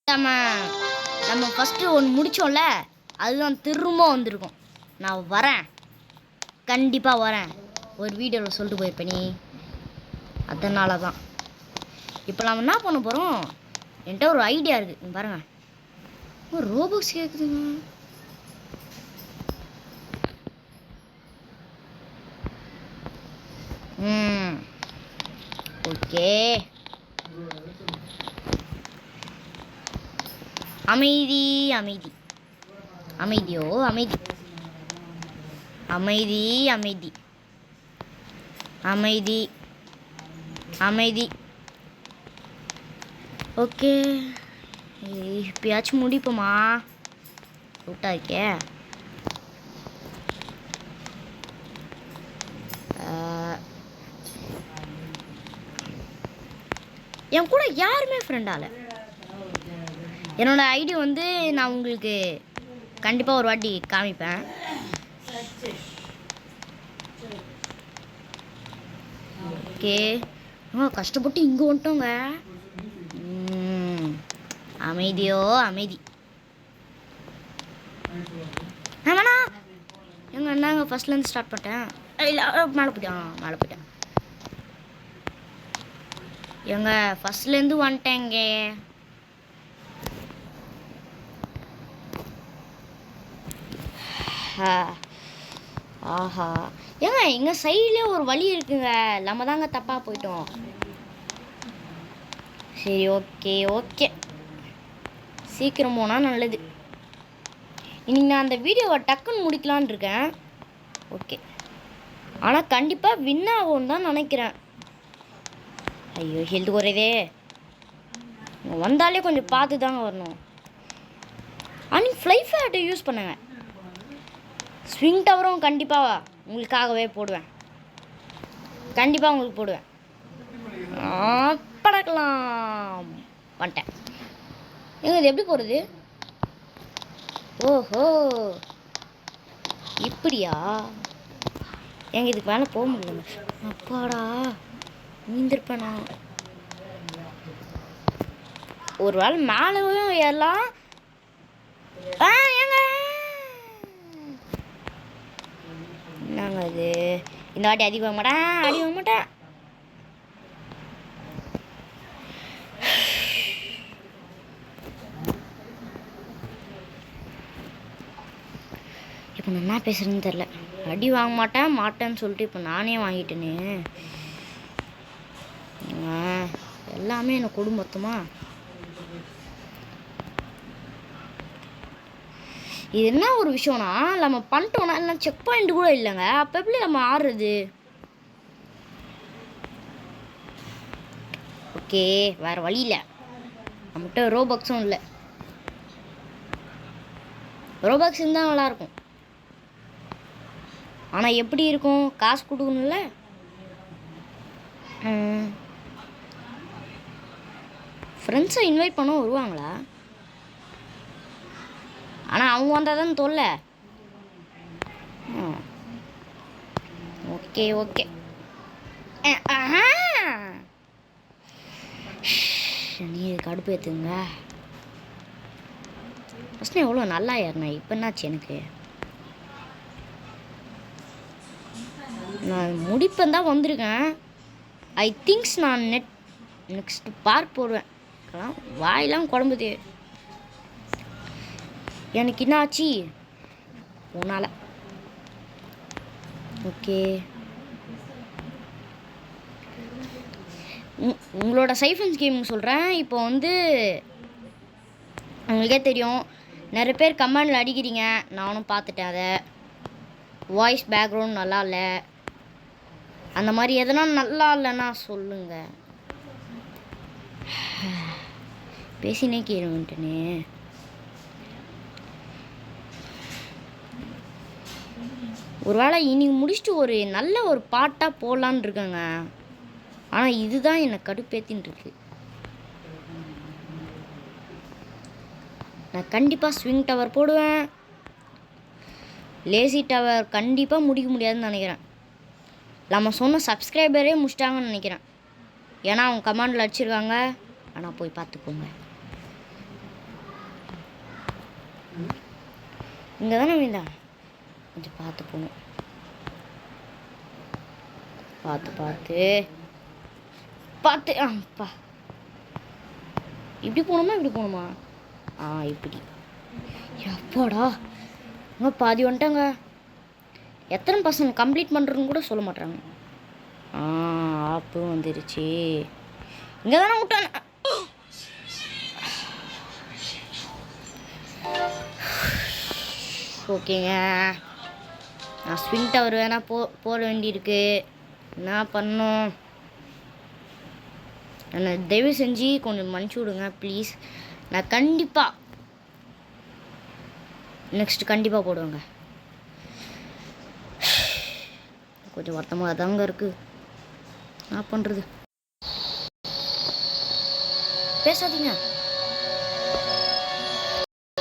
நம்ம நம்ம ஃபஸ்ட்டு ஒன்று முடித்தோம்ல, அதுதான் திரும்ப வந்திருக்கோம். நான் வரேன், கண்டிப்பாக வரேன். ஒரு வீடியோவில் சொல்லிட்டு போயிருப்பேன் நீ, அதனால தான். இப்போ நம்ம என்ன பண்ண போகிறோம், என்கிட்ட ஒரு ஐடியா இருக்குது பாருங்கள். ஒரு ரோபோக்ஸ் கேட்குதுங்க. ஓகே, அமைதி அமைதி அமைதியோ அமைதி அமைதி அமைதி அமைதி அமைதி. ஓகே, இப்பயாச்சும் முடிப்போமா? விட்டா இருக்கே. என் கூட யாருமே ஃப்ரெண்டால. என்னோட ஐடி வந்து நான் உங்களுக்கு கண்டிப்பாக ஒரு வாட்டி காமிப்பேன். ஓகே, கஷ்டப்பட்டு இங்கே வந்துட்டோங்க. அமைதியோ அமைதி. வேணா எங்க என்னங்க ஃபர்ஸ்ட்லேருந்து ஸ்டார்ட் பண்ணிட்டேன். இல்லை, மேலே போயிட்டேன். எங்க ஃபர்ஸ்ட்லேருந்து வந்துட்டேங்க. ஆஹா, ஏங்க எங்க சைட்லேயே ஒரு வழி இருக்குங்க. நம்ம தாங்க தப்பாக போயிட்டோம். சரி, ஓகே ஓகே, சீக்கிரம் போனால் நல்லது. இன்னைக்கு நான் அந்த வீடியோவை டக்குன்னு முடிக்கலான்னு இருக்கேன். ஓகே, ஆனால் கண்டிப்பாக வின் ஆகும்னு தான் நினைக்கிறேன். ஐயோ, ஹெல்த் குறையதே. வந்தாலே கொஞ்சம் பார்த்து தாங்க வரணும். அன்னைக்கு ஃப்ளை ஃபேட்டை யூஸ் பண்ணுங்க. ஸ்விங் டவரும் கண்டிப்பாக உங்களுக்காகவே போடுவேன். கண்டிப்பாக உங்களுக்கு போடுவேன். படக்கலாம் வந்துட்டேன். ஏங்க இது எப்படி போகிறது? ஓஹோ, இப்படியா? ஏங்க இதுக்கு மேலே போக முடியல. அப்பாடா, நீந்திருப்பேன் நான். ஒரு வேளை மேலேயும் ஏறலாம். ஏங்க என்னங்க அது? இந்த வாட்டி அடி வாங்க மாட்டேன். இப்போ நான் என்ன பேசுகிறேன்னு தெரில. அடி வாங்க மாட்டேன்னு சொல்லிட்டு இப்போ நானே வாங்கிட்டேனே. எல்லாமே எனக்கு குடும்பத்தமா. இது என்ன ஒரு விஷயம்னா, நம்ம பண்ணிட்டோம்னா என்ன செக் பாயிண்ட் கூட இல்லைங்க. அப்போ எப்படி நம்ம ஆடுறது? ஓகே, வேறு வழி இல்லை. நம்மகிட்ட ரோபாக்ஸும் இல்லை. ரோபாக்ஸ் இருந்தால் நல்லாயிருக்கும். ஆனால் எப்படி இருக்கும்? காசு கொடுக்கணும்ல. ஃப்ரெண்ட்ஸை இன்வைட் பண்ண வருவாங்களா? ஆனால் அவங்க வந்தால் தான் தொல்லை. ஓகே ஓகே, நீ கடுப்பு ஏற்றுங்க. ஃபஸ்ட்டு எவ்வளோ நல்லா ஏறினேன், இப்போ என்னாச்சு எனக்கு? நான் முடிப்பேன் தான் வந்திருக்கேன். ஐ திங்க்ஸ் நான் நெக்ஸ்ட் பார்க் போடுவேன். வாயெல்லாம் குழம்புது. எனக்கு என்ன ஆச்சு உன்னால? ஓகே, உங்களோட சைஃபன்ஸ் கேம் சொல்கிறேன். இப்போ வந்து உங்களுக்கே தெரியும், நிறைய பேர் கமெண்டில் அடிக்கிறீங்க. நானும் பார்த்துட்டேன். அதை வாய்ஸ் பேக்ரவுண்ட் நல்லா இல்லை, அந்த மாதிரி எதனா நல்லா இல்லைன்னா சொல்லுங்கள். பேசினே கேளுங்கன்ட்டுனே. ஒரு வேளை இன்னைக்கு முடிச்சுட்டு ஒரு நல்ல ஒரு பாட்டாக போடலான்னு இருக்கேங்க. ஆனால் இதுதான் என்னை கடுப்பேத்தின்னு இருக்கு. நான் கண்டிப்பாக ஸ்விங் டவர் போடுவேன். லேசி டவர் கண்டிப்பாக முடிக்க முடியாதுன்னு நினைக்கிறேன். நம்ம சொன்ன சப்ஸ்கிரைபரே முடிச்சிட்டாங்கன்னு நினைக்கிறேன். ஏன்னா அவங்க கமாண்டில் அடிச்சிருக்காங்க. ஆனால் போய் பார்த்துக்கோங்க. இங்கே தானே விழுந்தா? கொஞ்சம் பார்த்து போகணும். பார்த்து பார்த்து பார்த்து அப்பா. இப்படி போகணுமா இப்படி போகணுமா? இப்படி. எப்பாடா அங்கே பாதி வந்துட்டாங்க. எத்தனை பசங்க கம்ப்ளீட் பண்ணுறதுன்னு கூட சொல்ல மாட்டாங்க. ஆப்பு வந்துருச்சு. இங்கே தானே விட்டானே. ஓகேங்க, நான் ஸ்விங் டவர் வேணால் போட வேண்டியிருக்கு. என்ன பண்ணும்? என்னை தயவு செஞ்சு கொஞ்சம் மன்னிச்சு விடுங்க ப்ளீஸ். நான் கண்டிப்பாக நெக்ஸ்ட் கண்டிப்பாக போடுவேங்க. கொஞ்சம் வருத்தமாக தாங்க இருக்குது. என்ன பண்ணுறது? பேசாதீங்க.